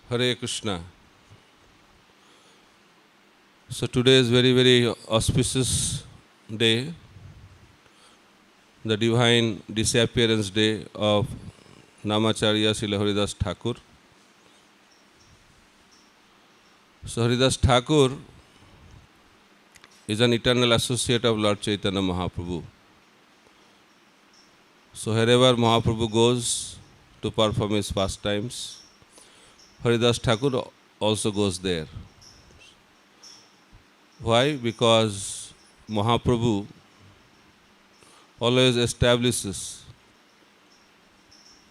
Hare Krishna. So today is very, very auspicious day, the divine disappearance day of Namacharya Srila Haridas Thakur. So Haridas Thakur is an eternal associate of Lord Chaitanya Mahaprabhu. So wherever Mahaprabhu goes to perform his pastimes, Haridas Thakur also goes there. Why? Because Mahaprabhu always establishes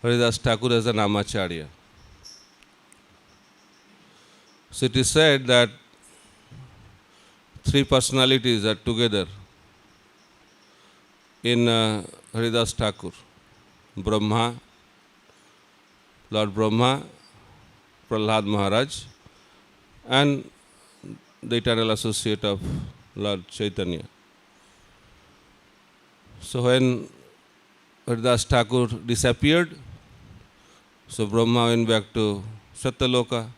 Haridas Thakur as an Namacharya. So it is said that three personalities are together in Haridas Thakur: Brahma, Lord Brahma, Prahlada Maharaja, and the eternal associate of Lord Chaitanya. So when Haridas Thakur disappeared, so Brahma went back to Satyaloka,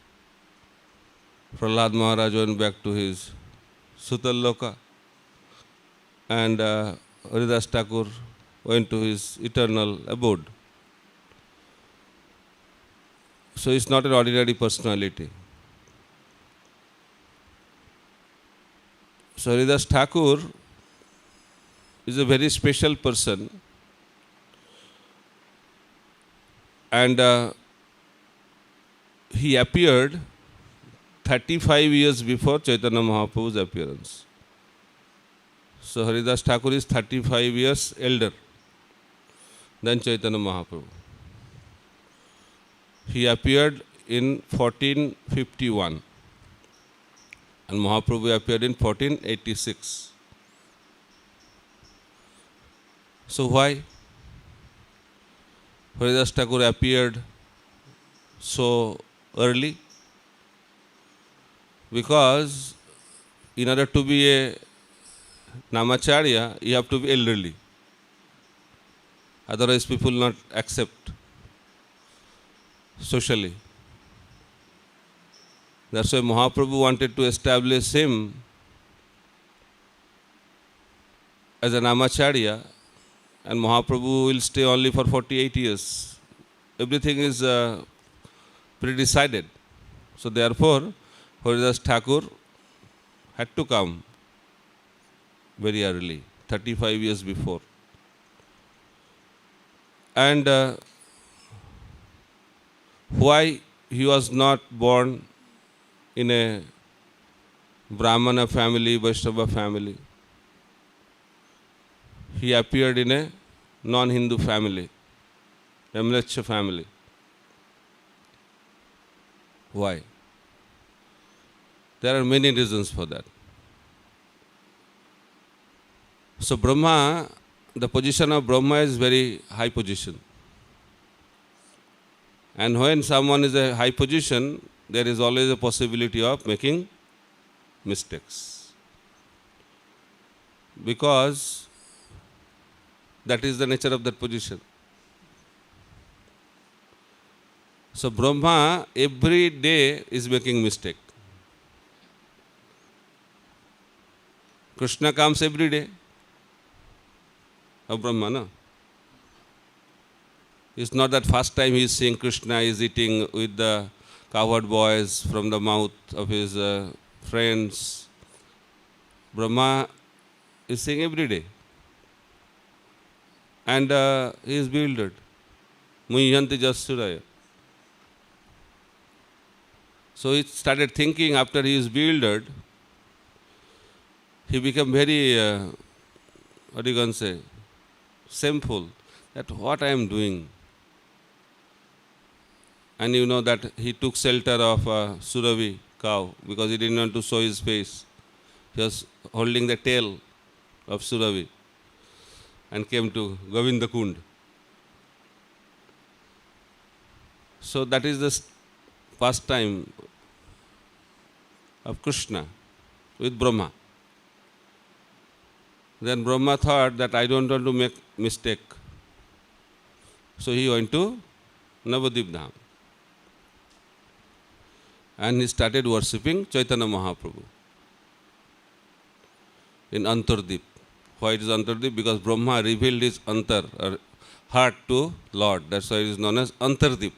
Prahlada Maharaja went back to his Sutaloka, and Haridas Thakur went to his eternal abode. So it's not an ordinary personality. So Haridas Thakur is a very special person, and he appeared 35 years before Chaitanya Mahaprabhu's appearance. So Haridas Thakur is 35 years elder than Chaitanya Mahaprabhu. He appeared in 1451 and Mahaprabhu appeared in 1486. So why Haridas Thakur appeared so early? Because in order to be a Namacharya, you have to be elderly. Otherwise, people will not accept socially. That's why Mahaprabhu wanted to establish him as a Namacharya, and Mahaprabhu will stay only for 48 years. Everything is pre-decided. So therefore, Haridas Thakur had to come very early, 35 years before. And why he was not born in a Brahmana family, Vaishnava family? He appeared in a non-Hindu family, a Mleccha family. Why? There are many reasons for that. So Brahma, the position of Brahma is very high position. And when someone is a high position, there is always a possibility of making mistakes. Because that is the nature of that position. So Brahma every day is making mistake. Krishna comes every day of Brahma, no? It's not that first time he is seeing Krishna is eating with the cowherd boys from the mouth of his friends. Brahma is seeing every day. And he is bewildered. Muhyanti Jasuraya. So he started thinking after he is bewildered, he became very, what you can say, shameful that what I am doing. And you know that he took shelter of a Suravi cow because he didn't want to show his face. He was holding the tail of Suravi and came to Govinda Kund. So that is the pastime of Krishna with Brahma. Then Brahma thought that I don't want to make mistake. So he went to Navadvip Dham. and he started worshipping Chaitanya Mahaprabhu in Antardip. Why it is Antardip? Because Brahma revealed his antar, or heart, to Lord. That's why it is known as Antardip.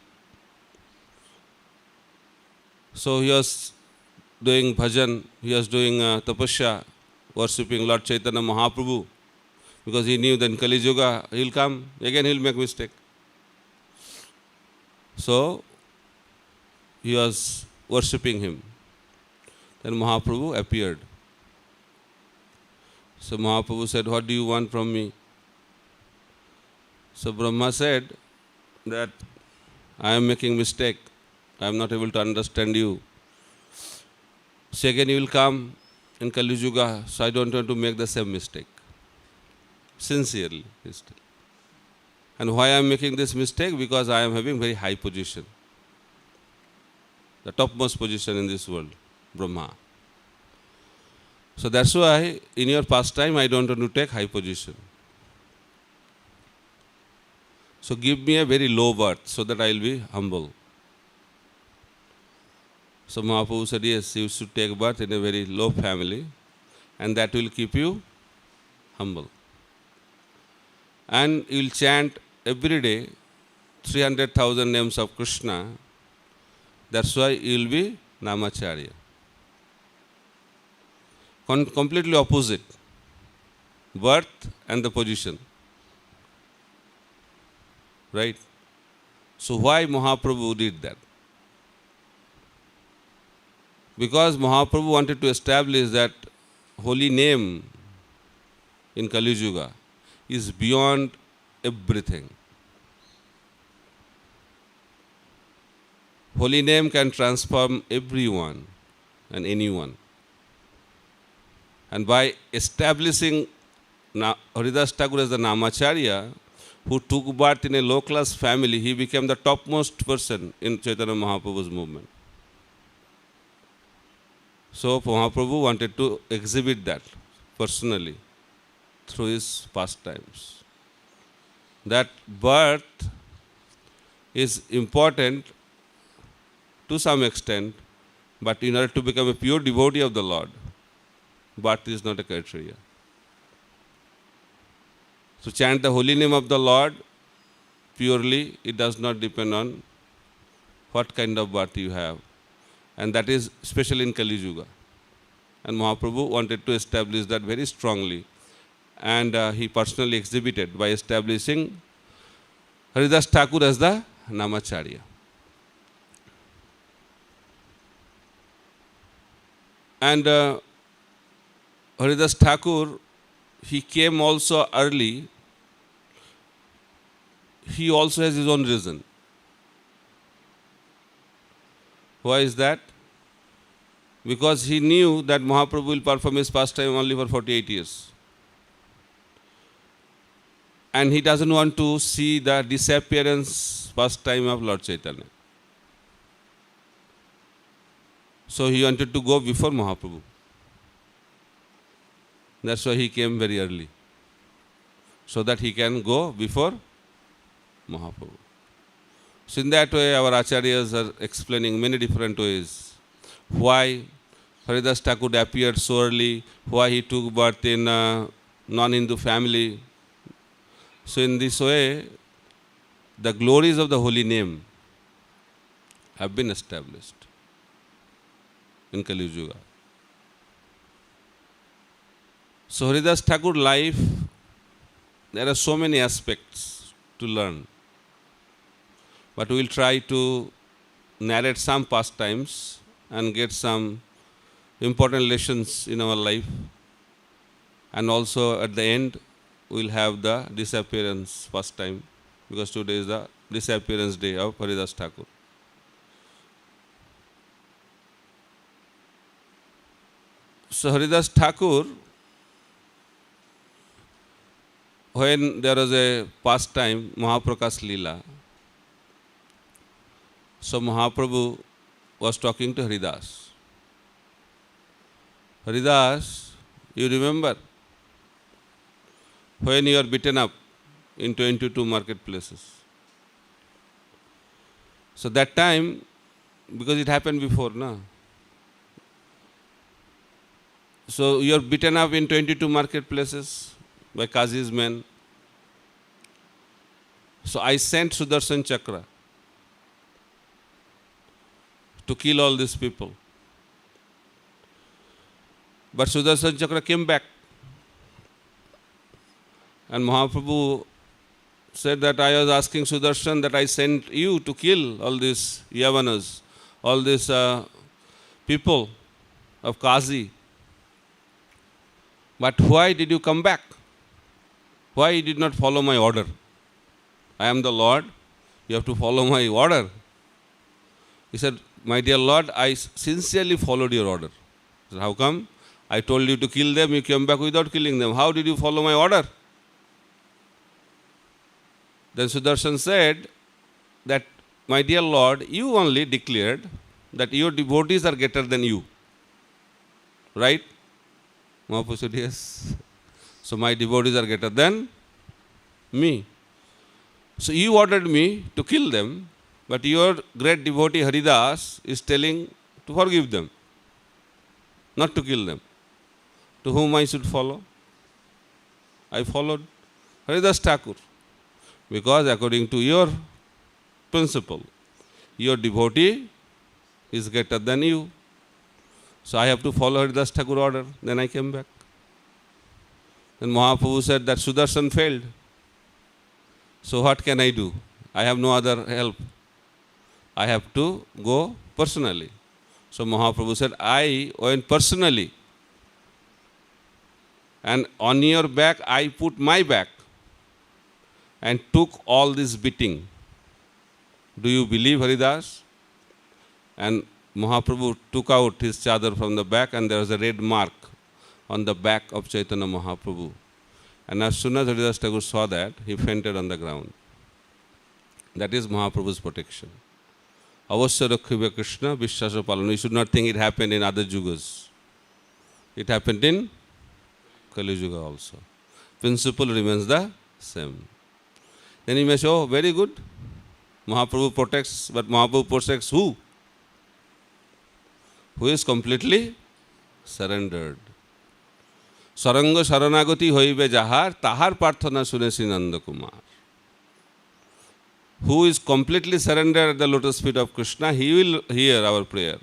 So he was doing bhajan, he was doing tapasya, worshipping Lord Chaitanya Mahaprabhu, because he knew that in Kali Yuga he will come, again he will make mistake. So he was worshipping him. Then Mahaprabhu appeared. So Mahaprabhu said, "What do you want from me?" So Brahma said that I am making mistake. I am not able to understand you. So again you will come in Kali Yuga, so I don't want to make the same mistake. Sincerely. And why I am making this mistake? Because I am having very high position. The topmost position in this world, Brahma. So that's why in your pastime I don't want to take high position. So give me a very low birth so that I will be humble. So Mahaprabhu said, yes, you should take birth in a very low family, and that will keep you humble. And you will chant every day 300,000 names of Krishna. That's why you will be Namacharya. Completely opposite. Birth and the position. Right? So why Mahaprabhu did that? Because Mahaprabhu wanted to establish that holy name in Kali Yuga is beyond everything. Holy name can transform everyone and anyone. And by establishing Haridas Thakur as the Namacharya, who took birth in a low-class family, he became the topmost person in Chaitanya Mahaprabhu's movement. So Mahaprabhu wanted to exhibit that personally through his pastimes. That birth is important to some extent, but in order to become a pure devotee of the Lord, birth is not a criteria. So chant the holy name of the Lord purely, it does not depend on what kind of birth you have. And that is especially in Kali Yuga. And Mahaprabhu wanted to establish that very strongly. And he personally exhibited by establishing Haridas Thakur as the Namacharya. And Haridas Thakur, he came also early. He also has his own reason. Why is that? Because he knew that Mahaprabhu will perform his pastime only for 48 years. And he doesn't want to see the disappearance pastime of Lord Chaitanya. So he wanted to go before Mahaprabhu. That's why he came very early. So that he can go before Mahaprabhu. So in that way, our acharyas are explaining many different ways. Why Haridas Thakur appeared so early, why he took birth in a non-Hindu family. So in this way, the glories of the holy name have been established in Kali Yuga. So Haridas Thakur life, there are so many aspects to learn. But we will try to narrate some pastimes and get some important lessons in our life. And also at the end, we will have the disappearance pastime, because today is the disappearance day of Haridas Thakur. So Haridas Thakur, when there was a pastime, Mahaprakash Leela, so Mahaprabhu was talking to Haridas. Haridas, you remember when you are beaten up in 22 marketplaces. So that time because it happened before, no? So you are beaten up in 22 marketplaces by Kazi's men. So I sent Sudarshan Chakra to kill all these people. But Sudarshan Chakra came back. And Mahaprabhu said that I was asking Sudarshan that I sent you to kill all these Yavanas, all these people of Kazi. But why did you come back? Why you did not follow my order? I am the Lord, you have to follow my order. He said, my dear Lord, I sincerely followed your order. I said, how come? I told you to kill them, you came back without killing them. How did you follow my order? Then Sudarshan said that, my dear Lord, you only declared that your devotees are greater than you. Right? Mahaprabhu said, yes. So my devotees are greater than me. So you ordered me to kill them, but your great devotee Haridas is telling to forgive them, not to kill them. To whom I should follow? I followed Haridas Thakur, because according to your principle, your devotee is greater than you. So I have to follow Haridas Thakur order. Then I came back. Then Mahaprabhu said that Sudarshan failed. So what can I do? I have no other help. I have to go personally. So Mahaprabhu said, I went personally. And on your back, I put my back and took all this beating. Do you believe, Haridas? And Mahaprabhu took out his chadar from the back, and there was a red mark on the back of Chaitanya Mahaprabhu. And as soon as Haridas Thakur saw that, he fainted on the ground. That is Mahaprabhu's protection. Avasya Rakhiva Krishna Vishwasa Palana. You should not think it happened in other yugas. It happened in Kali Yuga also. Principle remains the same. Then you may say, oh, very good. Mahaprabhu protects, but Mahaprabhu protects who? Who is completely surrendered. Saranga Saranagati hoibe jahar, tahar parthana sunesi Nanda Kumar. Who is completely surrendered at the lotus feet of Krishna, he will hear our prayer.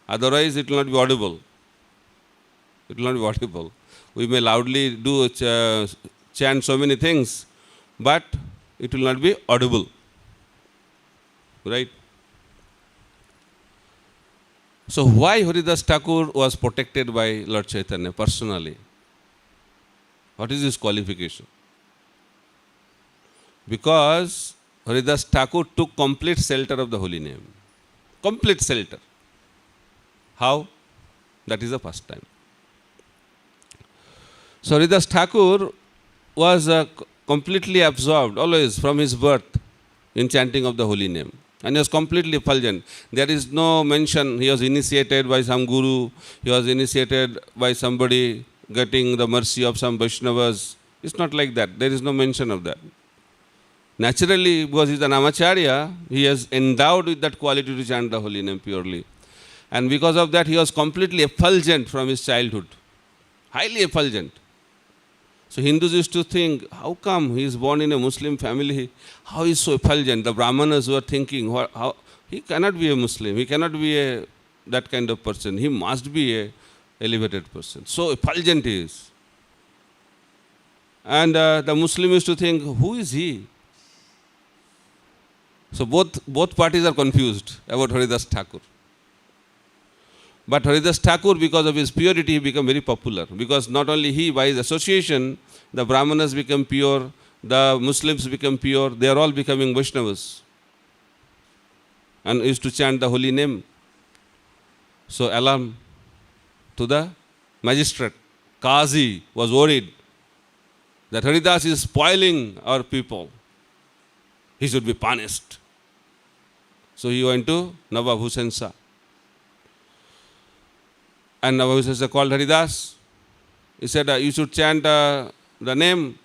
Otherwise, it will not be audible. It will not be audible. We may loudly do chant so many things, but it will not be audible. Right? So why Haridas Thakur was protected by Lord Chaitanya personally? What is his qualification? Because Haridas Thakur took complete shelter of the holy name. Complete shelter. How? That is the first time. So Haridas Thakur was completely absorbed always from his birth in chanting of the holy name. And he was completely effulgent. There is no mention he was initiated by some guru, he was initiated by somebody getting the mercy of some Vaishnavas. It's not like that. There is no mention of that. Naturally, because he is an Amacharya, he is endowed with that quality to chant the holy name purely. And because of that, he was completely effulgent from his childhood. Highly effulgent. So Hindus used to think, how come he is born in a Muslim family? How he is so effulgent? The Brahmanas were thinking, how he cannot be a Muslim. He cannot be that kind of person. He must be a elevated person. So effulgent he is. And the Muslim used to think, who is he? So both parties are confused about Haridas Thakur. But Haridas Thakur, because of his purity, he became very popular. Because not only he, by his association, the Brahmanas become pure, the Muslims become pure, they are all becoming Vaishnavas. And used to chant the holy name. So alarm to the magistrate. Qazi was worried that Haridas is spoiling our people. He should be punished. So he went to Nawab Hussain Shah. And Nawab Hussain Shah called Haridas. He said, you should chant the name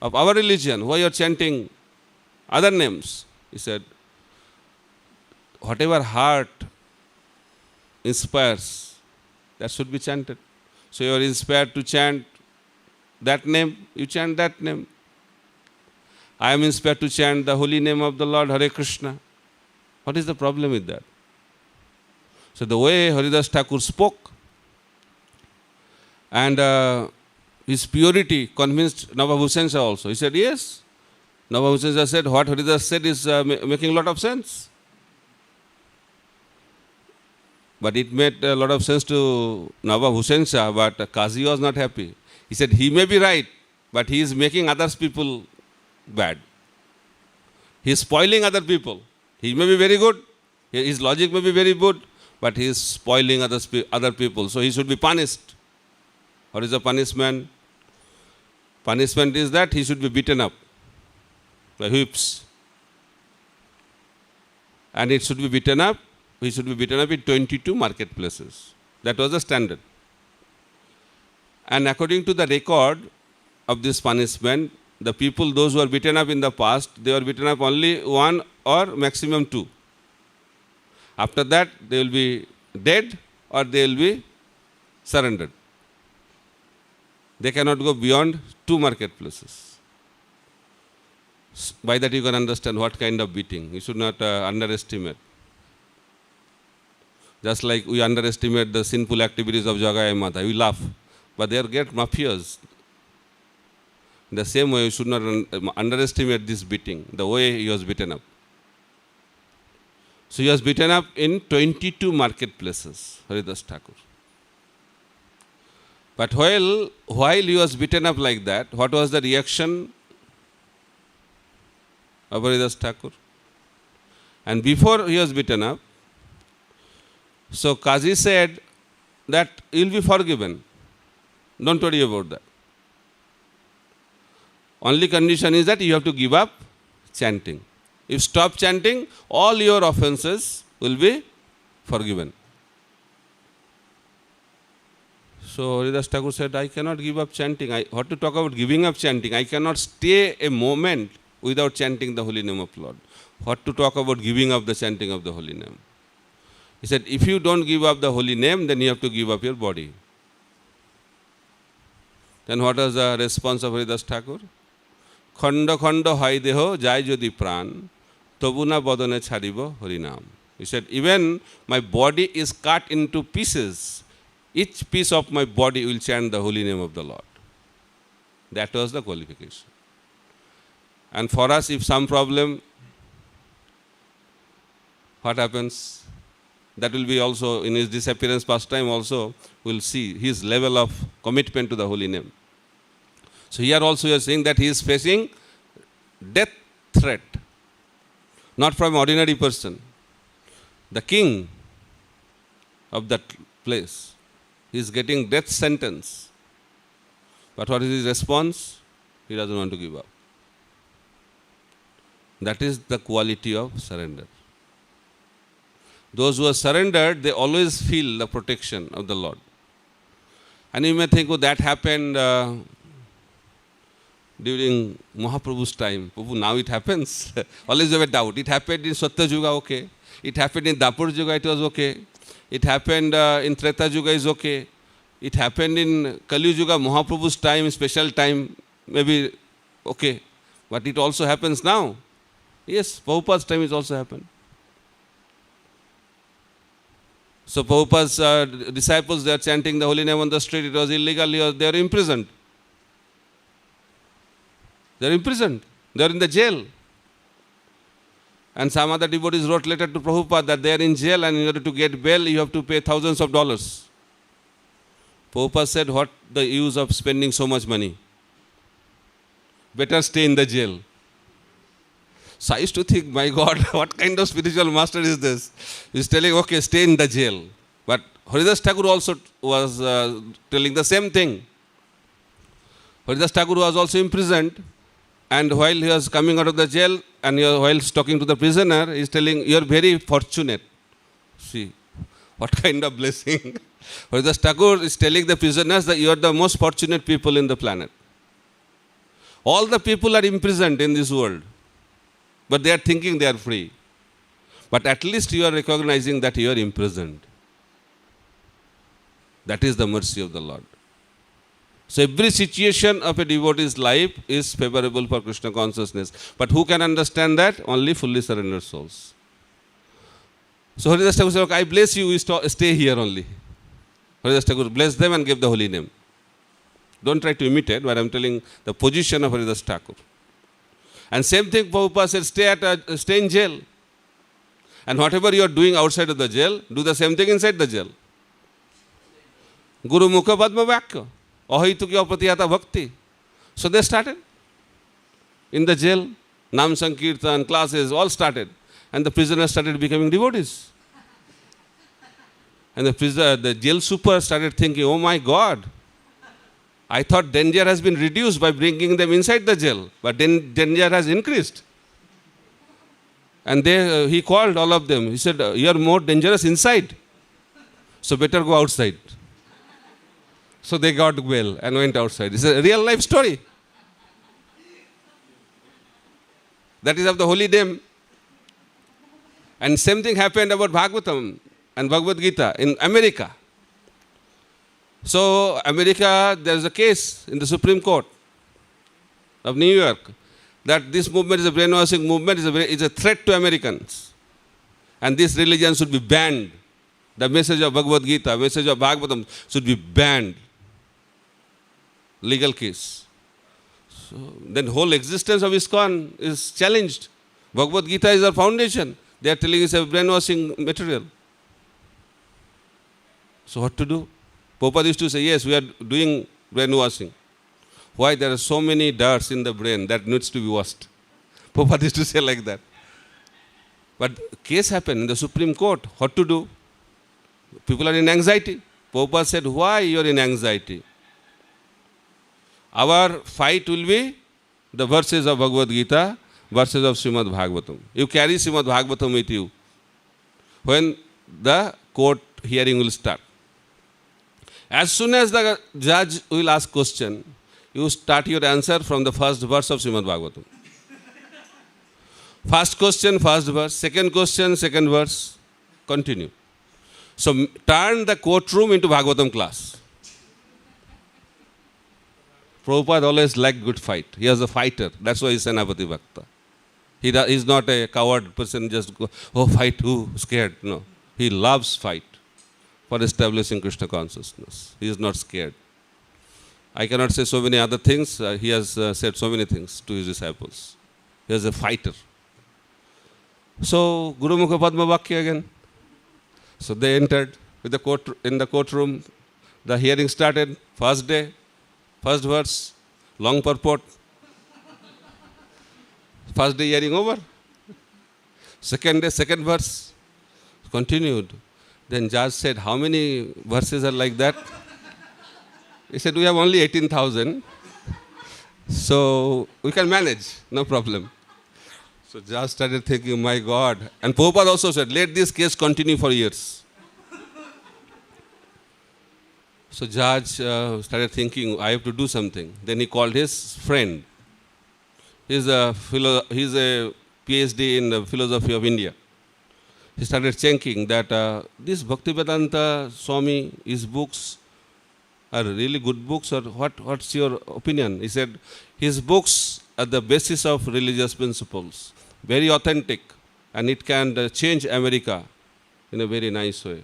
of our religion. Why you are chanting other names? He said, whatever heart inspires, that should be chanted. So you are inspired to chant that name, you chant that name. I am inspired to chant the holy name of the Lord, Hare Krishna. What is the problem with that? So the way Haridas Thakur spoke, and his purity convinced Navabhushan Shah also. He said, yes. Navabhushan Shah said, what Haridas said is making a lot of sense. But it made a lot of sense to Navabhushan Shah, but Qazi was not happy. He said, he may be right, but he is making others people bad. He is spoiling other people. He may be very good. His logic may be very good, but he is spoiling other people. So he should be punished. What is the punishment? Punishment is that he should be beaten up by whips. And it should be beaten up. He should be beaten up in 22 marketplaces. That was the standard. And according to the record of this punishment, the people, those who were beaten up in the past, they were beaten up only one or maximum two. After that, they will be dead or they will be surrendered. They cannot go beyond 2 marketplaces. By that you can understand what kind of beating. You should not underestimate. Just like we underestimate the sinful activities of Jagai and Mata. We laugh. But they are great mafias. In the same way, you should not underestimate this beating, the way he was beaten up. So he was beaten up in 22 marketplaces, Haridas Thakur. But while he was beaten up like that, what was the reaction of Haridas Thakur? And before he was beaten up, so Qazi said that you will be forgiven. Don't worry about that. Only condition is that you have to give up chanting. If you stop chanting, all your offenses will be forgiven. So Haridas Thakur said, I cannot give up chanting. What to talk about giving up chanting? I cannot stay a moment without chanting the holy name of Lord. What to talk about giving up the chanting of the holy name? He said, if you don't give up the holy name, then you have to give up your body. Then what was the response of Haridas Thakur? Khanda khanda hai deho jai jodi pran, tobuna bodane chharibo harinam. He said, even my body is cut into pieces. Each piece of my body will chant the holy name of the Lord. That was the qualification. And for us, if some problem, what happens? That will be also, in his disappearance pastime also, we'll see his level of commitment to the holy name. So here also you are saying that he is facing death threat, not from ordinary person. The king of that place, he is getting death sentence. But what is his response? He doesn't want to give up. That is the quality of surrender. Those who are surrendered, they always feel the protection of the Lord. And you may think, oh, that happened during Mahaprabhu's time. Prabhu, now it happens. Always have a doubt. It happened in Satya Yuga, okay. It happened in Dapur Yuga, it was okay. It happened in Treta Yuga, is okay. It happened in Kali Yuga, Mahaprabhu's time, special time, maybe okay. But it also happens now. Yes, Prabhupada's time is also happened. So Prabhupada's disciples, they are chanting the holy name on the street. It was illegal. They are imprisoned. They are imprisoned. They are in the jail. And some other devotees wrote letter to Prabhupada that they are in jail and in order to get bail, you have to pay thousands of dollars. Prabhupada said, what the use of spending so much money? Better stay in the jail. So I used to think, my God, what kind of spiritual master is this? He's telling, okay, stay in the jail. But Haridas Thakur also was telling the same thing. Haridas Thakur was also imprisoned. And while he was coming out of the jail, and while talking to the prisoner, he is telling, you are very fortunate. See, what kind of blessing. Haridas Thakur is telling the prisoners that you are the most fortunate people in the planet. All the people are imprisoned in this world. But they are thinking they are free. But at least you are recognizing that you are imprisoned. That is the mercy of the Lord. So every situation of a devotee's life is favorable for Krishna consciousness. But who can understand that? Only fully surrendered souls. So Haridas Thakur said, okay, I bless you, stay here only. Haridas Thakur blessed them and gave the holy name. Don't try to imitate, but I am telling the position of Haridas Thakur. And same thing Prabhupada said, stay in jail. And whatever you are doing outside of the jail, do the same thing inside the jail. Guru Mukha Padma Vakya. Ahaitu ki apratihata bhakti. So they started. In the jail, Nam Sankirtan, classes, all started. And the prisoners started becoming devotees. And the jail super started thinking, oh my God, I thought danger has been reduced by bringing them inside the jail, but then danger has increased. And he called all of them. He said, you are more dangerous inside, so better go outside. So they got well and went outside. It's a real life story. That is of the holy name. And same thing happened about Bhagavatam and Bhagavad Gita in America. So America, there is a case in the Supreme Court of New York that this movement is a brainwashing movement, is a threat to Americans. And this religion should be banned. The message of Bhagavad Gita, message of Bhagavatam should be banned. Legal case. So then whole existence of iskcon is challenged. Bhagavad Gita is our foundation. They are telling us a brainwashing material. So what to do? Prabhupada used to say, yes, we are doing brainwashing. Why? There are so many darts in the brain that needs to be washed. Prabhupada used to say like that. But case happened in the Supreme Court. What to do? People are in anxiety. Prabhupada said, why you are in anxiety? Our fight will be the verses of Bhagavad Gita, verses of Srimad Bhagavatam. You carry Srimad Bhagavatam with you when the court hearing will start. As soon as the judge will ask question, you start your answer from the first verse of Srimad Bhagavatam. First question, first verse. Second question, second verse. Continue. So turn the courtroom into Bhagavatam class. Prabhupada always liked good fight. He was a fighter. That's why he's Senapati Bhakta. He's not a coward person, just go, oh, fight, who, scared. No. He loves fight for establishing Krishna consciousness. He is not scared. I cannot say so many other things. He has said so many things to his disciples. He is a fighter. So, Guru Mukha Padma Vakya again. So they entered with in the courtroom. The hearing started. First day, first verse, long purport. First day hearing over. Second day, second verse. Continued. Then judge said, how many verses are like that? He said, we have only 18,000. So we can manage, no problem. So judge started thinking, my God. And Prabhupada also said, let this case continue for years. So judge started thinking, I have to do something. Then he called his friend. He's a PhD in the philosophy of India. He started thinking that this Bhaktivedanta Swami, his books are really good books, or what's your opinion? He said, his books are the basis of religious principles, very authentic, and it can change America in a very nice way.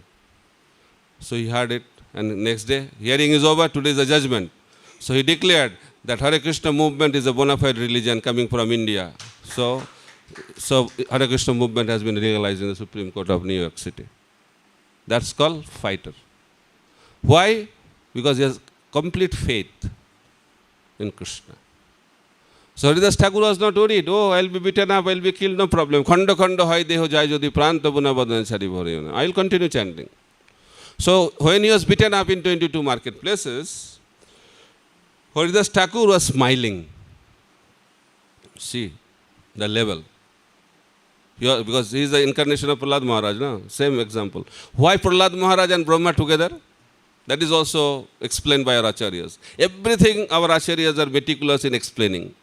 So he heard it, and next day, hearing is over, today is the judgment. So he declared that Hare Krishna movement is a bona fide religion coming from India. So Hare Krishna movement has been realized in the Supreme Court of New York City. That's called fighter. Why? Because he has complete faith in Krishna. So Haridas Thakur was not worried. Oh, I'll be beaten up, I'll be killed, no problem. Khanda khanda hai deho jai jodi pranta buna badan sari bhore. I'll continue chanting. So when he was beaten up in 22 marketplaces, Haridas Thakur was smiling. See the level. Because he is the incarnation of Prahlada Maharaja. No? Same example. Why Prahlada Maharaja and Brahma together? That is also explained by our acharyas. Everything our acharyas are meticulous in explaining.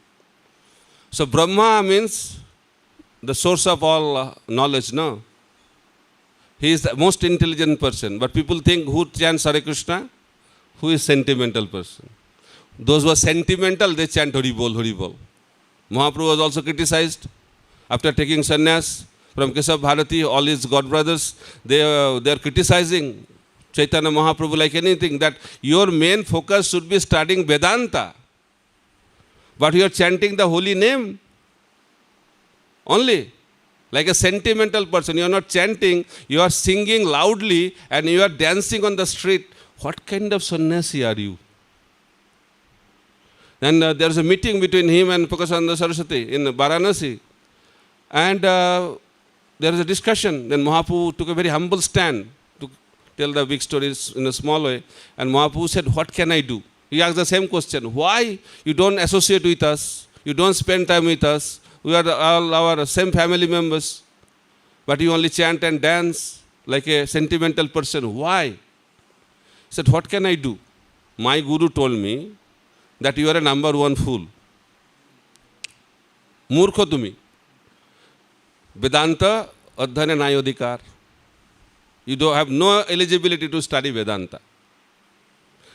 So Brahma means the source of all knowledge, no? He is the most intelligent person. But people think who chants Hare Krishna? Who is sentimental person? Those who are sentimental, they chant Hari Bol, Hari Bol. Mahaprabhu was also criticized after taking sannyas from Keshav Bharati, all his god brothers. They are criticizing Chaitanya Mahaprabhu like anything, that your main focus should be studying Vedanta. But you are chanting the holy name only. Like a sentimental person, you are not chanting, you are singing loudly and you are dancing on the street. What kind of sannyasi are you? And there is a meeting between him and Prakashananda Saraswati in Varanasi. And there is a discussion. Then Mahaprabhu took a very humble stand to tell the big stories in a small way. And Mahaprabhu said, what can I do? He asked the same question. Why you don't associate with us? You don't spend time with us? We are all our same family members. But you only chant and dance like a sentimental person. Why? He said, what can I do? My guru told me that you are a number one fool. Murkho tumi. Vedanta adhyane nayodikar. You don't have no eligibility to study Vedanta.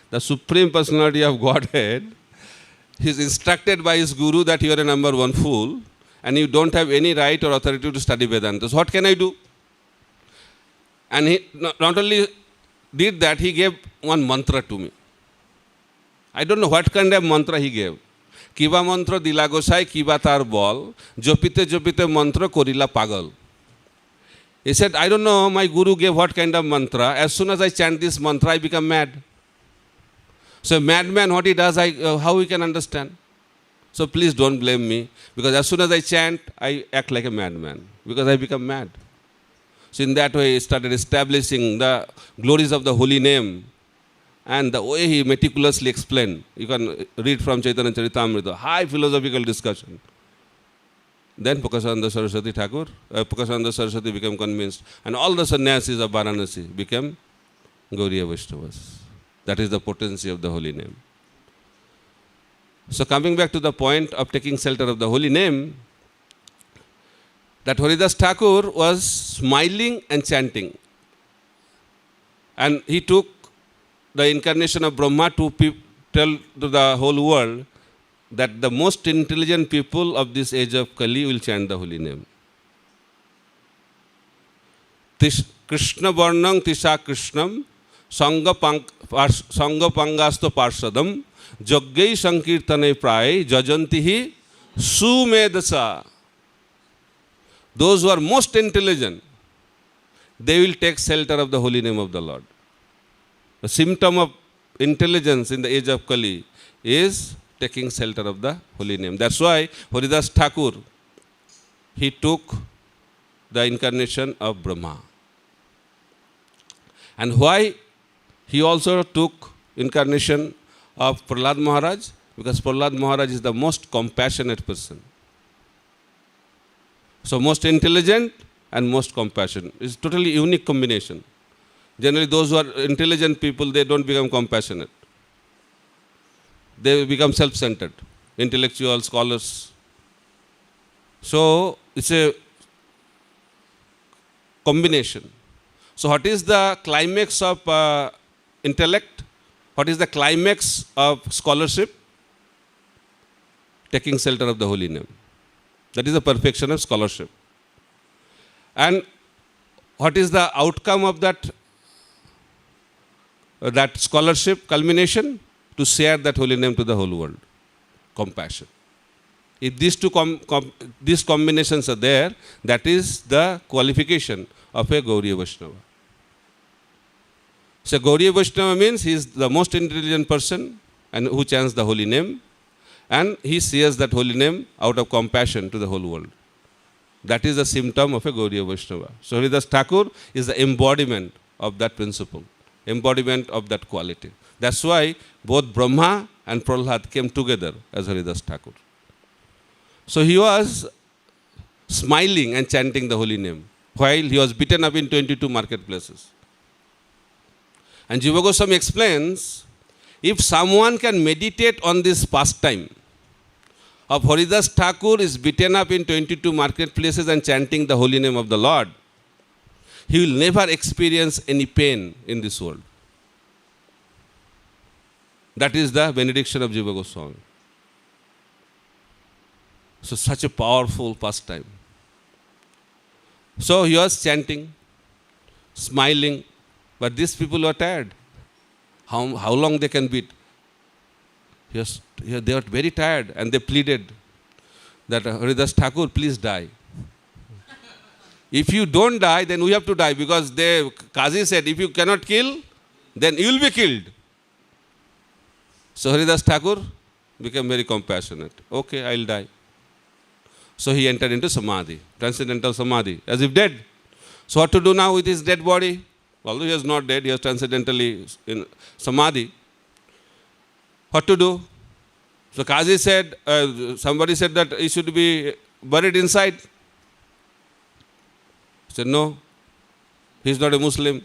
The Supreme Personality of Godhead, he is instructed by his guru that you are a number one fool and you don't have any right or authority to study Vedanta. So what can I do? And he not only did that, he gave one mantra to me. I don't know what kind of mantra he gave. Kiba mantra dila gosai, kiba tar bol, jopite jopite mantra korila pagal. He said, I don't know, my guru gave what kind of mantra. As soon as I chant this mantra, I become mad. So a madman, what he does, how he can understand? So please don't blame me, because as soon as I chant, I act like a madman, because I become mad. So in that way, he started establishing the glories of the holy name. And the way he meticulously explained, you can read from Chaitanya Charitamrita, high philosophical discussion. Then Prakashananda Saraswati became convinced, and all the sannyasis of Varanasi became Gauriya Vaishnavas. That is the potency of the holy name. So coming back to the point of taking shelter of the holy name, that Haridas Thakur was smiling and chanting. And he took the incarnation of Brahma to tell to the whole world that the most intelligent people of this age of Kali will chant the holy name. Krishna Varnam Tisha Krishnam Sangha Pangasto Parsadam Joggei Sankirtane Prai Jajantihi Sumedasa. Those who are most intelligent, they will take shelter of the holy name of the Lord. The symptom of intelligence in the age of Kali is taking shelter of the holy name. That's why Haridas Thakur, he took the incarnation of Brahma. And why he also took incarnation of Prahlada Maharaja? Because Prahlada Maharaja is the most compassionate person. So most intelligent and most compassionate. It's totally unique combination. Generally, those who are intelligent people, they don't become compassionate. They become self-centered, intellectual scholars. So it's a combination. So what is the climax of intellect? What is the climax of scholarship? Taking shelter of the holy name. That is the perfection of scholarship. And what is the outcome of that scholarship culmination? To share that holy name to the whole world. Compassion. If these two these combinations are there, that is the qualification of a Gauriya Vaishnava. So Gauriya Vaishnava means he is the most intelligent person and who chants the holy name, and he shares that holy name out of compassion to the whole world. That is the symptom of a Gauriya Vaishnava. So Haridas Thakur is the embodiment of that principle, embodiment of that quality. That's why both Brahma and Prahlad came together as Haridas Thakur. So he was smiling and chanting the holy name while he was beaten up in 22 marketplaces. And Jiva Goswami explains, if someone can meditate on this pastime of Haridas Thakur is beaten up in 22 marketplaces and chanting the holy name of the Lord, he will never experience any pain in this world. That is the benediction of Jiva Goswami. So such a powerful pastime. So he was chanting, smiling, but these people were tired. How long they can beat? They were very tired and they pleaded that Haridas Thakur, please die. If you don't die, then we have to die, because Qazi said, if you cannot kill, then you will be killed. So Haridas Thakur became very compassionate. Okay, I will die. So he entered into samadhi, transcendental samadhi, as if dead. So what to do now with his dead body? Although he is not dead, he is transcendentally in samadhi. What to do? So Qazi said, somebody said that he should be buried inside. He said, no, he is not a Muslim.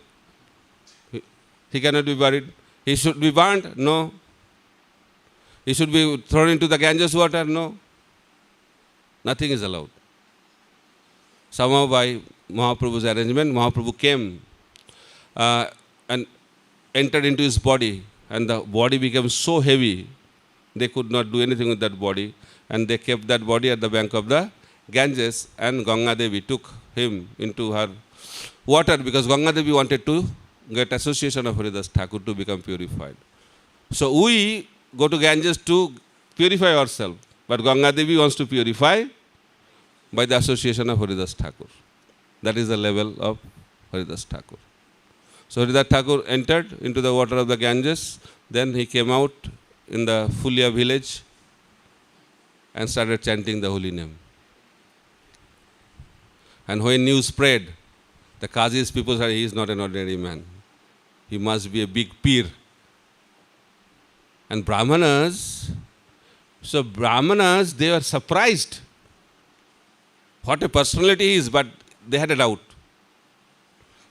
He cannot be buried. He should be burned? No. He should be thrown into the Ganges water? No. Nothing is allowed. Somehow by Mahaprabhu's arrangement, Mahaprabhu came and entered into his body, and the body became so heavy, they could not do anything with that body, and they kept that body at the bank of the Ganges, and Ganga Devi took him into her water, because Ganga Devi wanted to get association of Haridas Thakur to become purified. So we go to Ganges to purify ourselves, but Ganga Devi wants to purify by the association of Haridas Thakur. That is the level of Haridas Thakur. So Haridas Thakur entered into the water of the Ganges, then he came out in the Fulia village and started chanting the holy name. And when news spread, the Qazi's people said, he is not an ordinary man. He must be a big peer. And Brahmanas, they were surprised. What a personality he is, but they had a doubt.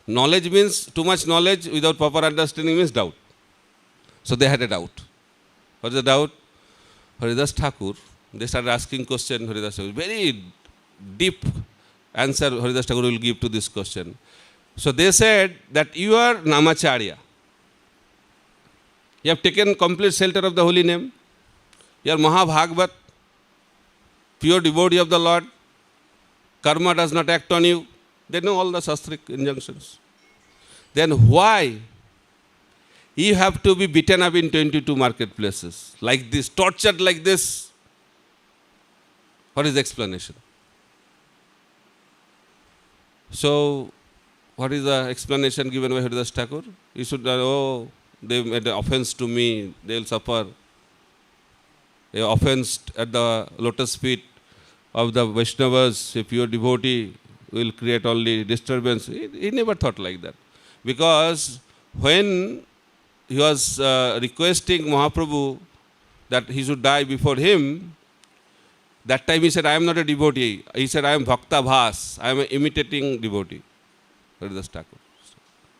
Knowledge means, too much knowledge without proper understanding means doubt. So they had a doubt. What is the doubt? Haridas Thakur, they started asking question, Haridas Thakur, very deep answer Haridas Thakur will give to this question. So they said that you are Namacharya. You have taken complete shelter of the holy name. You are Mahabhagavat, pure devotee of the Lord. Karma does not act on you. They know all the shastric injunctions. Then why you have to be beaten up in 22 marketplaces like this, tortured like this? What is the explanation? So, what is the explanation given by Haridas Thakur? You should, they made an offense to me, they will suffer. They offense at the lotus feet of the Vaishnavas, a pure devotee will create only disturbance. He never thought like that. Because when he was requesting Mahaprabhu that he should die before him, that time he said, I am not a devotee. He said, I am Bhakta Bhas. I am an imitating devotee. Haridas Thakur.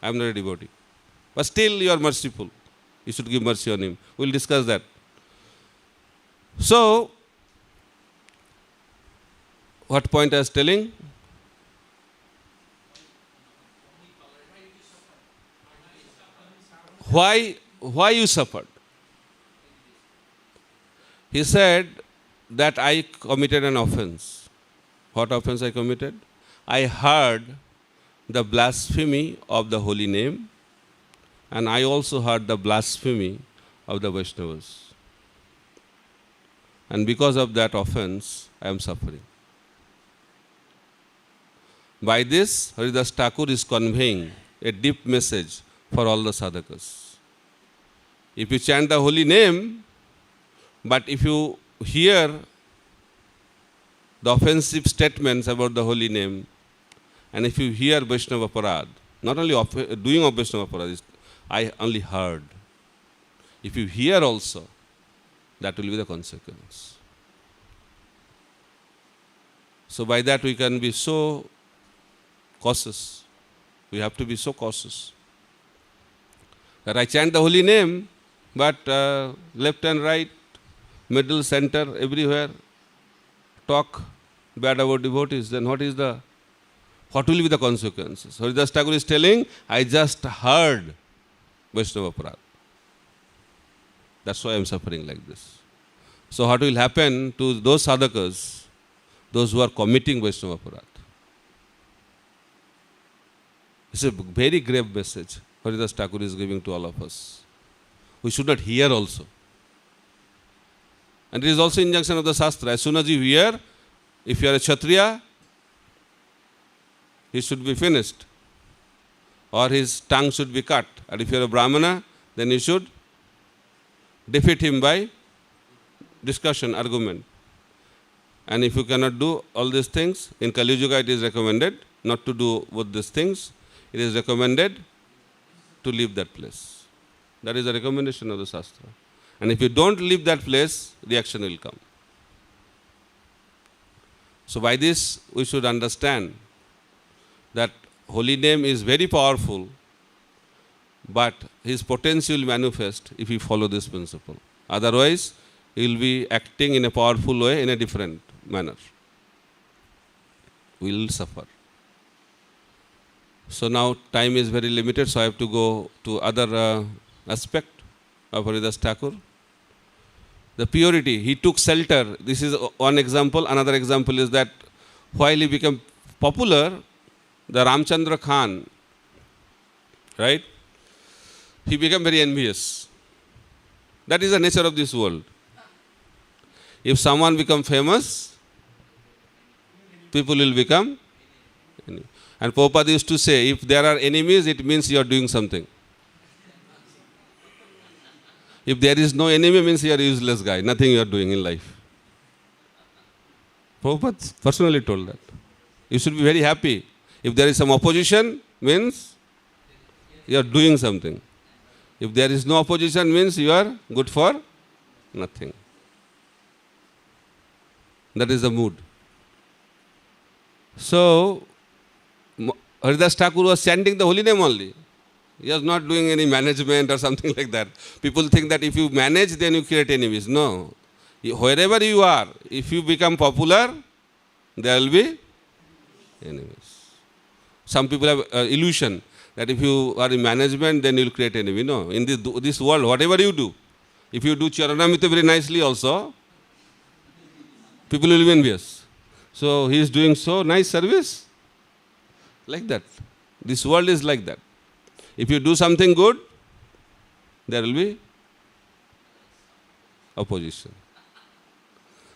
I am not a devotee. But still you are merciful. You should give mercy on him. We will discuss that. So, what point I was telling? Why you suffered? He said that I committed an offense. What offense I committed? I heard the blasphemy of the holy name, and I also heard the blasphemy of the Vaishnavas. And because of that offense, I am suffering. By this, Haridas Thakur is conveying a deep message for all the sadhakas. If you chant the holy name, but if you hear the offensive statements about the holy name, and if you hear Vaishnava Parad, not only doing of Vaishnava Parad, I only heard. If you hear also, that will be the consequence. So by that we can be so cautious. We have to be so cautious. That I chant the holy name, but left and right, middle, center, everywhere, talk bad about devotees, then what is the What will be the consequences? Haridas Thakur is telling, I just heard Vaishnava Aparadha. That's why I am suffering like this. So what will happen to those sadhakas, those who are committing Vaishnava Aparadha? It's a very grave message Haridas Thakur is giving to all of us. We should not hear also. And it is also injunction of the Shastra. As soon as you hear, if you are a Kshatriya, he should be finished. Or his tongue should be cut. And if you are a Brahmana, then you should defeat him by discussion, argument. And if you cannot do all these things, in Kali Yuga it is recommended not to do both these things. It is recommended to leave that place. That is the recommendation of the Shastra. And if you don't leave that place, reaction will come. So by this, we should understand that holy name is very powerful, but his potential will manifest if we follow this principle. Otherwise, he will be acting in a powerful way in a different manner. We will suffer. So now time is very limited, so I have to go to other aspect of Haridas Thakur. The purity, he took shelter. This is one example. Another example is that while he became popular, the Ramchandra Khan, right? He became very envious. That is the nature of this world. If someone becomes famous, people will become enemies. And Prabhupada used to say, if there are enemies, it means you are doing something. If there is no enemy, means you are a useless guy, nothing you are doing in life. Prabhupada personally told that. You should be very happy. If there is some opposition, means you are doing something. If there is no opposition, means you are good for nothing. That is the mood. So, Haridas Thakur was chanting the holy name only. He was not doing any management or something like that. People think that if you manage, then you create enemies. No. Wherever you are, if you become popular, there will be enemies. Some people have illusion that if you are in management, then you will create enemy. No. In this world, whatever you do, if you do Charanamrita very nicely also, people will be envious. So he is doing so nice service. Like that. This world is like that. If you do something good, there will be opposition.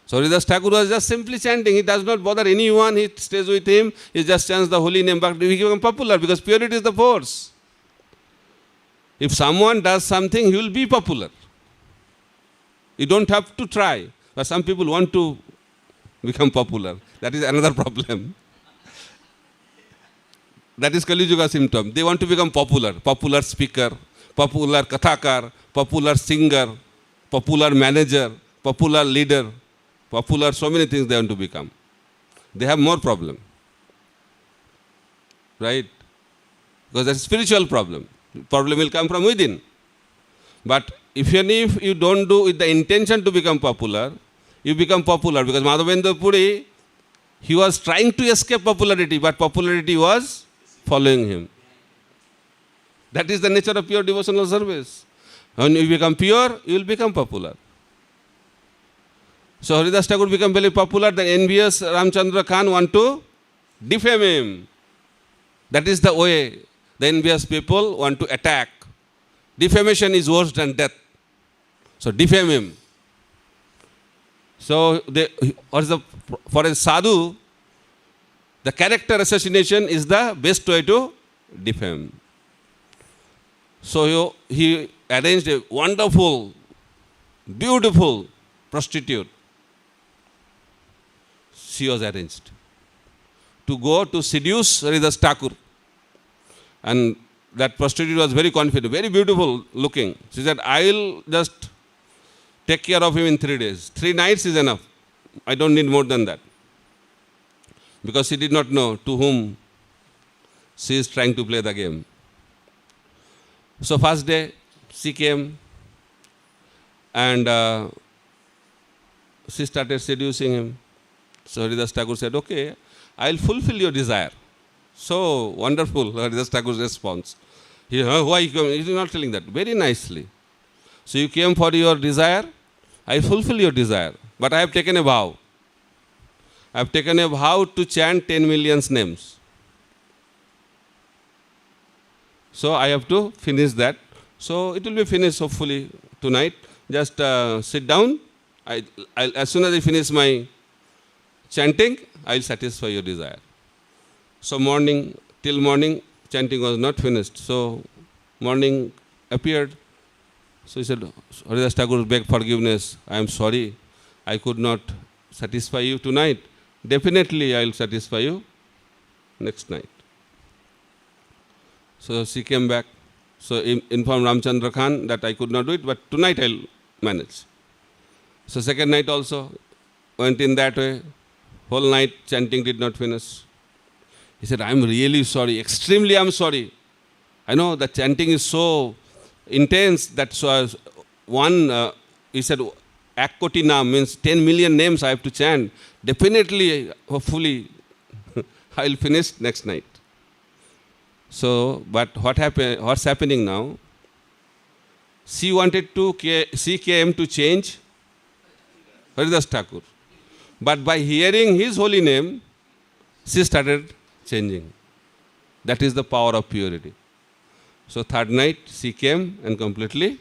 So Haridas Thakur was just simply chanting. He does not bother anyone. He stays with him. He just chants the holy name. But he became popular because purity is the force. If someone does something, he will be popular. You don't have to try. But some people want to become popular. That is another problem. That is Kali Yuga symptom. They want to become popular. Popular speaker, popular kathakar, popular singer, popular manager, popular leader, popular, so many things they want to become. They have more problem. Right? Because that's a spiritual problem. Problem will come from within. But even if you don't do with the intention to become popular, you become popular. Because Madhavendra Puri, he was trying to escape popularity, but popularity was following him. That is the nature of pure devotional service. When you become pure, you will become popular. So Haridas Thakur became very popular. The envious Ramchandra Khan want to defame him. That is the way the envious people want to attack. Defamation is worse than death. So defame him. So for a sadhu, the character assassination is the best way to defame. So he arranged a wonderful, beautiful prostitute. She was arranged to go to seduce Haridas Thakur. And that prostitute was very confident, very beautiful looking. She said, I will just take care of him in 3 days. 3 nights is enough. I don't need more than that. Because she did not know to whom she is trying to play the game. So first day, she came and she started seducing him. So Haridas Thakur said, okay, I will fulfill your desire. So wonderful, Haridas Thakur's response. He, why you come? He is not telling that. Very nicely. So you came for your desire, I fulfill your desire. But I have taken a vow. I have taken a vow to chant 10 million names. So I have to finish that. So it will be finished hopefully tonight. Just sit down. As soon as I finish my chanting, I will satisfy your desire. So till morning, chanting was not finished. So morning appeared. So he said, Haridas Thakur begged forgiveness. I am sorry. I could not satisfy you tonight. Definitely I will satisfy you next night. So she came back. So informed Ramchandra Khan that I could not do it, but tonight I will manage. So second night also went in that way. Whole night chanting did not finish. He said, I am really sorry. Extremely I am sorry. I know the chanting is so intense that he said, Akkoti Naam means 10 million names I have to chant. Definitely, hopefully, I will finish next night. So, but what's happening now? She came to change Haridas Thakur. But by hearing his holy name, she started changing. That is the power of purity. So third night, she came and completely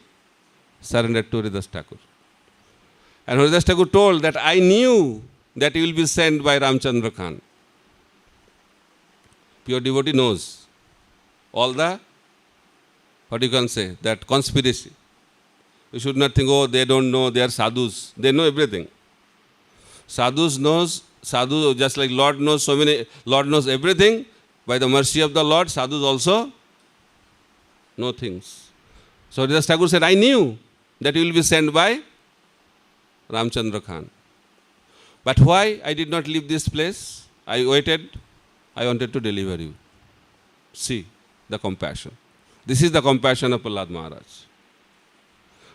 surrendered to Haridas Thakur. And Haridas Thakur told that I knew that he will be sent by Ramchandra Khan. Pure devotee knows all the, what you can say, that conspiracy. You should not think, oh, they don't know, they are sadhus. They know everything. Sadhus just like Lord knows Lord knows everything. By the mercy of the Lord, sadhus also know things. So Haridas Thakur said, I knew that you will be sent by Ramchandra Khan. But why I did not leave this place? I waited. I wanted to deliver you. See the compassion. This is the compassion of Prahlada Maharaj.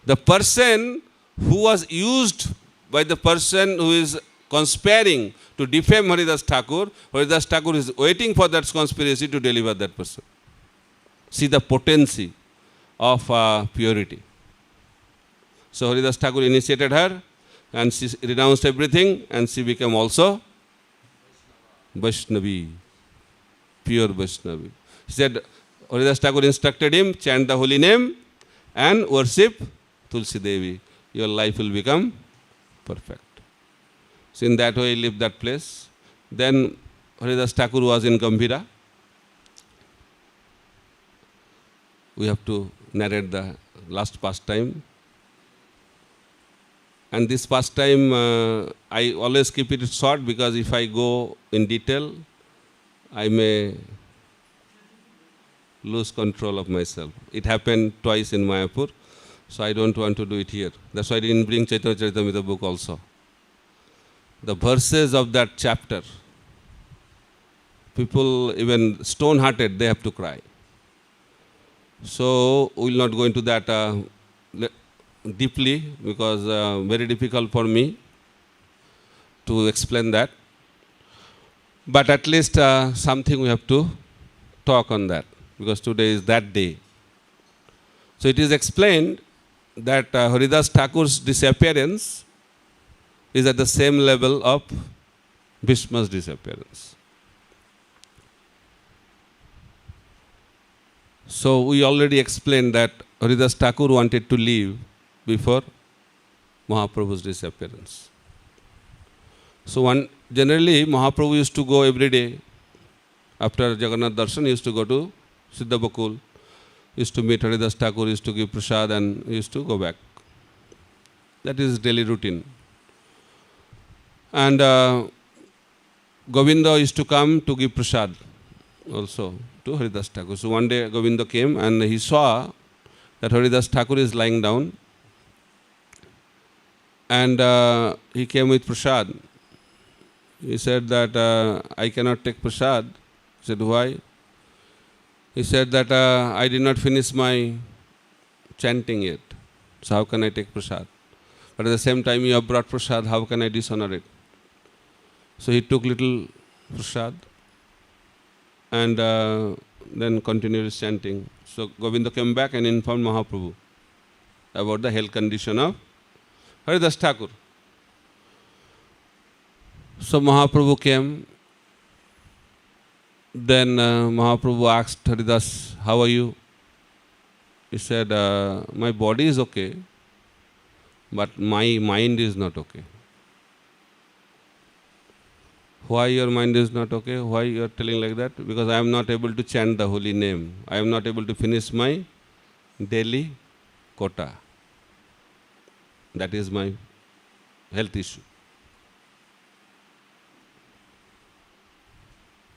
The person who was used by the person who is conspiring to defame Haridas Thakur is waiting for that conspiracy to deliver that person. See the potency of purity. So Haridas Thakur initiated her and she renounced everything and she became also Vaishnavi, pure Vaishnavi. He said, Haridas Thakur instructed him, chant the holy name and worship Tulsi Devi. Your life will become perfect. So in that way he left that place. Then Haridas Thakur was in Gambhira. We have to narrate the last pastime. And this pastime, I always keep it short because if I go in detail, I may lose control of myself. It happened twice in Mayapur, so I don't want to do it here. That's why I didn't bring Chaitanya Charitamrita book also. The verses of that chapter, people even stone-hearted, they have to cry. So we will not go into that deeply because very difficult for me to explain that. But at least something we have to talk on that because today is that day. So it is explained that Haridas Thakur's disappearance is at the same level of Bhishma's disappearance. So we already explained that Haridas Thakur wanted to leave before Mahaprabhu's disappearance. So generally Mahaprabhu used to go every day after Jagannath Darshan, he used to go to Siddhabakul, used to meet Haridas Thakur, used to give prasad and used to go back. That is daily routine. And Govinda used to come to give prasad also to Haridas Thakur. So one day Govinda came and he saw that Haridas Thakur is lying down and he came with prasad. He said that I cannot take prasad. He said, why? He said that I did not finish my chanting yet. So how can I take prasad? But at the same time you have brought prasad, how can I dishonor it? So he took little prasad and then continued his chanting. So Govinda came back and informed Mahaprabhu about the health condition of Haridas Thakur. So Mahaprabhu came. Then Mahaprabhu asked Haridas, how are you? He said, my body is okay, but my mind is not okay. Why your mind is not okay? Why you are telling like that? Because I am not able to chant the holy name. I am not able to finish my daily quota. That is my health issue.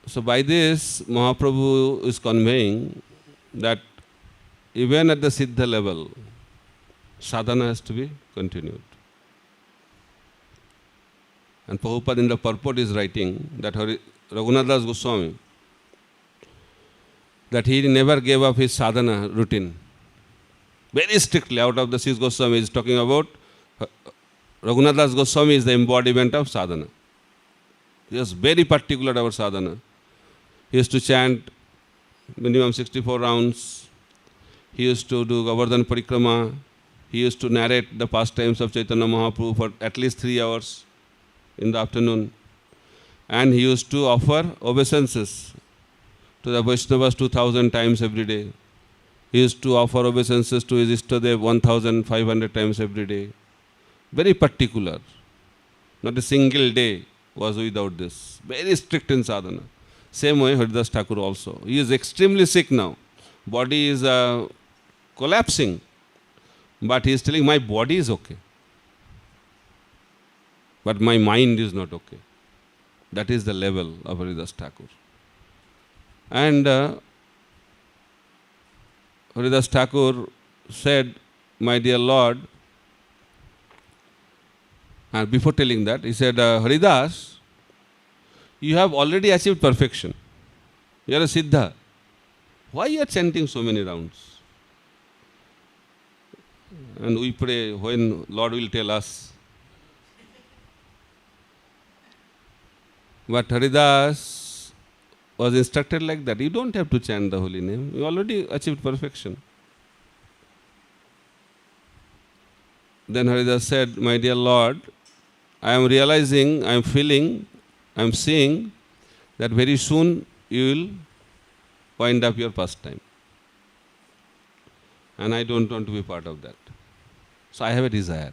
So by this, Mahaprabhu is conveying that even at the Siddha level, sadhana has to be continued. And Prabhupada in the purport is writing that Raghunathdas Goswami, that he never gave up his sadhana routine. Very strictly, out of the 6 Goswami, is talking about Raghunathdas Goswami is the embodiment of sadhana. He was very particular about sadhana. He used to chant minimum 64 rounds. He used to do Govardhan Parikrama. He used to narrate the pastimes of Chaitanya Mahaprabhu for at least 3 hours in the afternoon. And he used to offer obeisances to the Vaishnavas 2000 times every day. He used to offer obeisances to his Ishtadev 1500 times every day. Very particular. Not a single day was without this. Very strict in sadhana. Same way Haridas Thakur also. He is extremely sick now. Body is collapsing. But he is telling, my body is okay. But my mind is not okay. That is the level of Haridas Thakur. And Haridas Thakur said, my dear Lord, and before telling that, he said, Haridas, you have already achieved perfection. You are a Siddha. Why you are chanting so many rounds? And we pray when Lord will tell us. But Haridas was instructed like that. You don't have to chant the holy name. You already achieved perfection. Then Haridas said, my dear Lord, I am realizing, I am feeling, I am seeing that very soon you will wind up your pastime. And I don't want to be part of that. So I have a desire.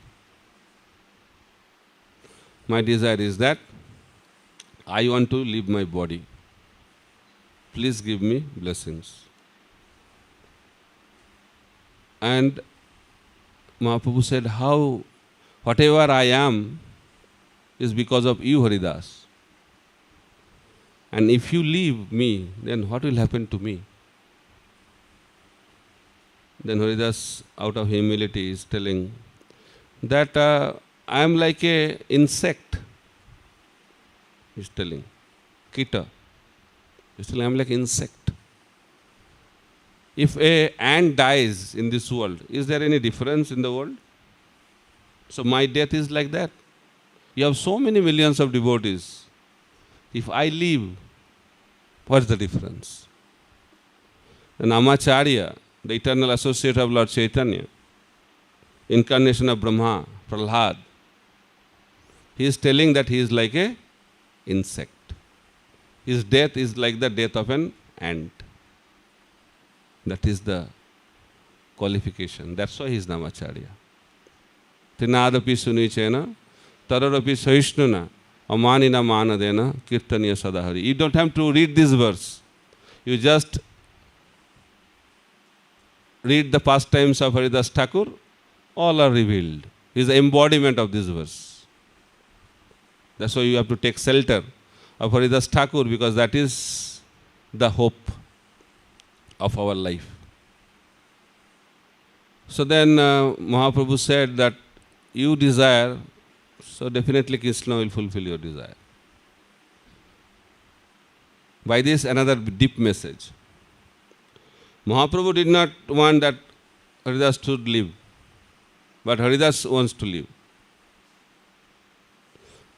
My desire is that I want to leave my body. Please give me blessings. And Mahaprabhu said, how, whatever I am is because of you, Haridas. And if you leave me, then what will happen to me? Then Haridas, out of humility, is telling that I am like a insect. He is telling. Kita. He is telling, I am like insect. If an ant dies in this world, is there any difference in the world? So my death is like that. You have so many millions of devotees. If I leave, what's the difference? The Namacharya, the eternal associate of Lord Chaitanya, incarnation of Brahma, Prahlada, he is telling that he is like a insect. His death is like the death of an ant. That is the qualification. That's why he is Namacharya. Trinadapi sunichena, tararapi sahishnuna, amanina manadena, kirtaniya sadahari. You don't have to read this verse. You just read the pastimes of Haridas Thakur, all are revealed. He is the embodiment of this verse. That's why you have to take shelter of Haridas Thakur, because that is the hope of our life. So then Mahaprabhu said that you desire, so definitely Krishna will fulfill your desire. By this, another deep message. Mahaprabhu did not want that Haridas should live, but Haridas wants to live.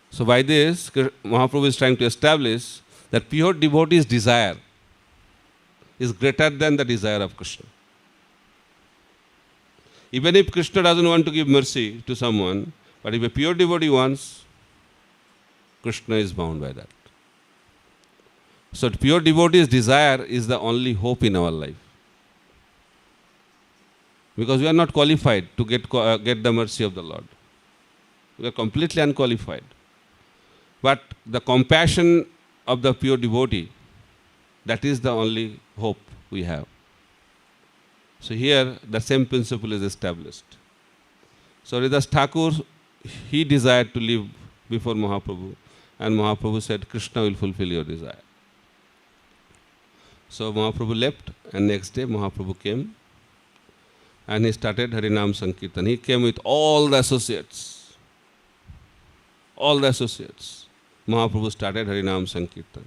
So by this, Mahaprabhu is trying to establish that pure devotees' desire is greater than the desire of Krishna. Even if Krishna doesn't want to give mercy to someone, but if a pure devotee wants, Krishna is bound by that. So pure devotee's desire is the only hope in our life. Because we are not qualified to get the mercy of the Lord. We are completely unqualified. But the compassion of the pure devotee, that is the only hope we have. So here the same principle is established. So Haridas Thakur, he desired to live before Mahaprabhu, and Mahaprabhu said, Krishna will fulfill your desire. So Mahaprabhu left, and next day Mahaprabhu came and he started Harinam Sankirtan. He came with all the associates. All the associates. Mahaprabhu started Harinam Sankirtan.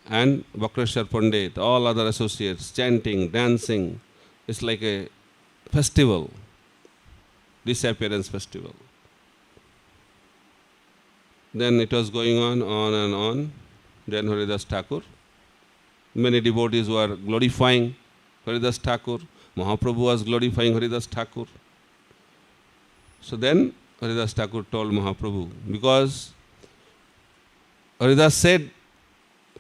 And Bakreshwar Pandit, all other associates, chanting, dancing. It's like a festival, disappearance festival. Then it was going on and on. Then Haridas Thakur. Many devotees were glorifying Haridas Thakur. Mahaprabhu was glorifying Haridas Thakur. So then Haridas Thakur told Mahaprabhu, because Haridas said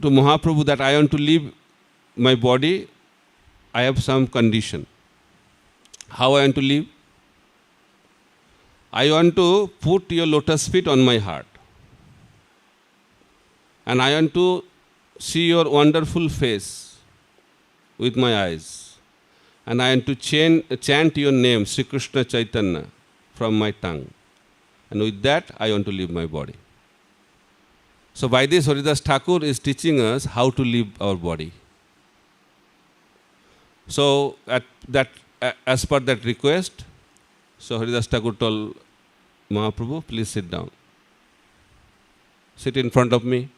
to Mahaprabhu that I want to leave my body, I have some condition. How I want to live? I want to put your lotus feet on my heart. And I want to see your wonderful face with my eyes. And I want to chant your name, Sri Krishna Chaitanya, from my tongue. And with that, I want to leave my body. So by this, Haridas Thakur is teaching us how to leave our body. So as per that request, so Haridas Thakur told Mahaprabhu, please sit down. Sit in front of me.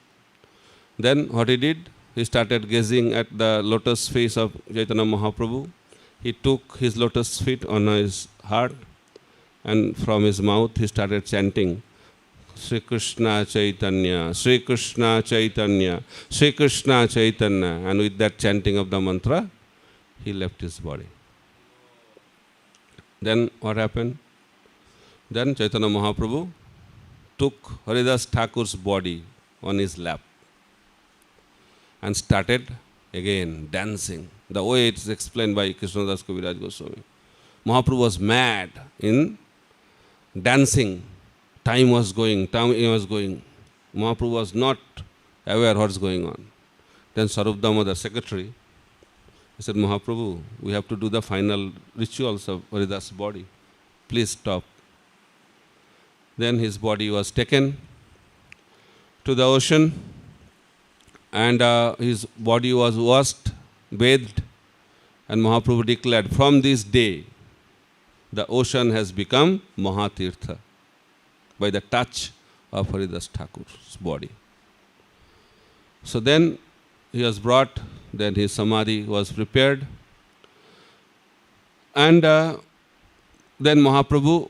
Then what he did, he started gazing at the lotus face of Chaitanya Mahaprabhu. He took his lotus feet on his heart, and from his mouth he started chanting, Sri Krishna Chaitanya, Sri Krishna Chaitanya, Sri Krishna Chaitanya. And with that chanting of the mantra, he left his body. Then what happened? Then Chaitanya Mahaprabhu took Haridas Thakur's body on his lap and started again dancing. The way it is explained by Krishnadas Kaviraj Goswami. Mahaprabhu was mad in dancing. Time was going. Mahaprabhu was not aware what's going on. Then Sarup Damodar, secretary, he said, Mahaprabhu, we have to do the final rituals of Haridas' body. Please stop. Then his body was taken to the ocean, and his body was washed, bathed, and Mahaprabhu declared, from this day, the ocean has become Mahatirtha by the touch of Haridas Thakur's body. So then he was brought, then his samadhi was prepared, and then Mahaprabhu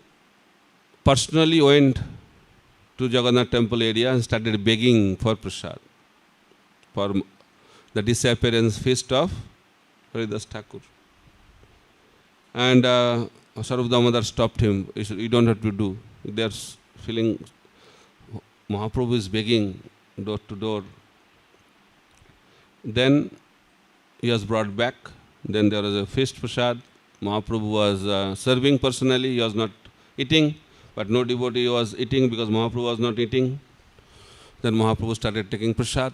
personally went to Jagannath temple area and started begging for prasad, for the disappearance feast of Haridas Thakur. And Sarup Damodar stopped him. He said, you don't have to do. They are feeling Mahaprabhu is begging door to door. Then he was brought back. Then there was a feast prasad. Mahaprabhu was serving personally. He was not eating, but no devotee was eating because Mahaprabhu was not eating. Then Mahaprabhu started taking prasad.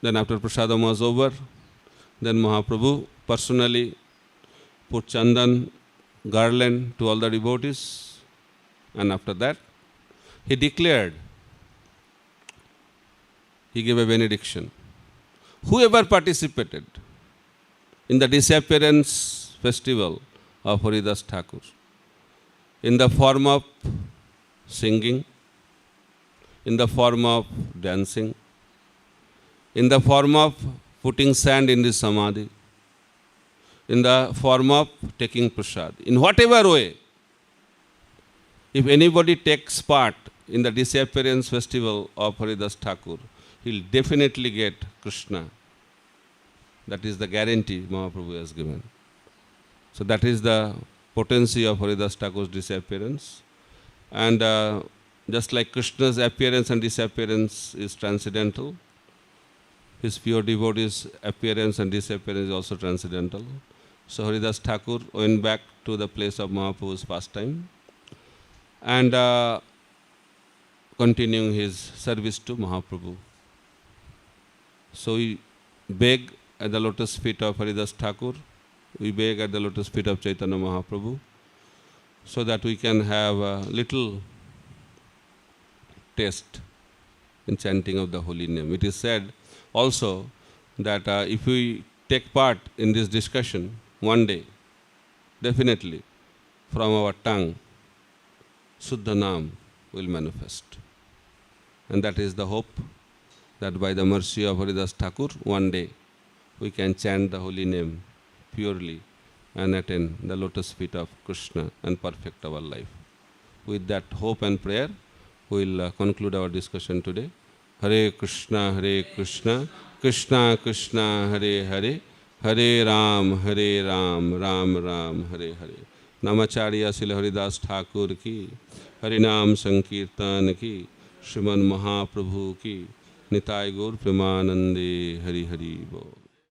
Then after prasadam was over, then Mahaprabhu personally put chandan, garland to all the devotees. And after that, he declared, he gave a benediction. Whoever participated in the disappearance festival of Haridas Thakur, in the form of singing, in the form of dancing, in the form of putting sand in the samadhi, in the form of taking prasad, in whatever way, if anybody takes part in the disappearance festival of Haridas Thakur, he'll definitely get Krishna That is the guarantee Mahaprabhu has given. So that is the potency of Haridas Thakur's disappearance. And just like Krishna's appearance and disappearance is transcendental, his pure devotees' appearance and disappearance is also transcendental. So Haridas Thakur went back to the place of Mahaprabhu's pastime and continuing his service to Mahaprabhu. So we beg at the lotus feet of Haridas Thakur, we beg at the lotus feet of Chaitanya Mahaprabhu, so that we can have a little taste in chanting of the holy name. It is said also that if we take part in this discussion one day, definitely from our tongue, Suddha Nam will manifest. And that is the hope, that by the mercy of Haridas Thakur, one day we can chant the holy name purely and attain the lotus feet of Krishna and perfect our life. With that hope and prayer, we will conclude our discussion today. Hare Krishna, Krishna Krishna, Hare Hare, Hare Ram, Ram Ram, Hare Hare. Namacharya Srila Haridas Thakur ki, Harinam Sankirtan ki, Sriman Mahaprabhu ki, Nitai Gaur Premanande, Hari Hari Bo.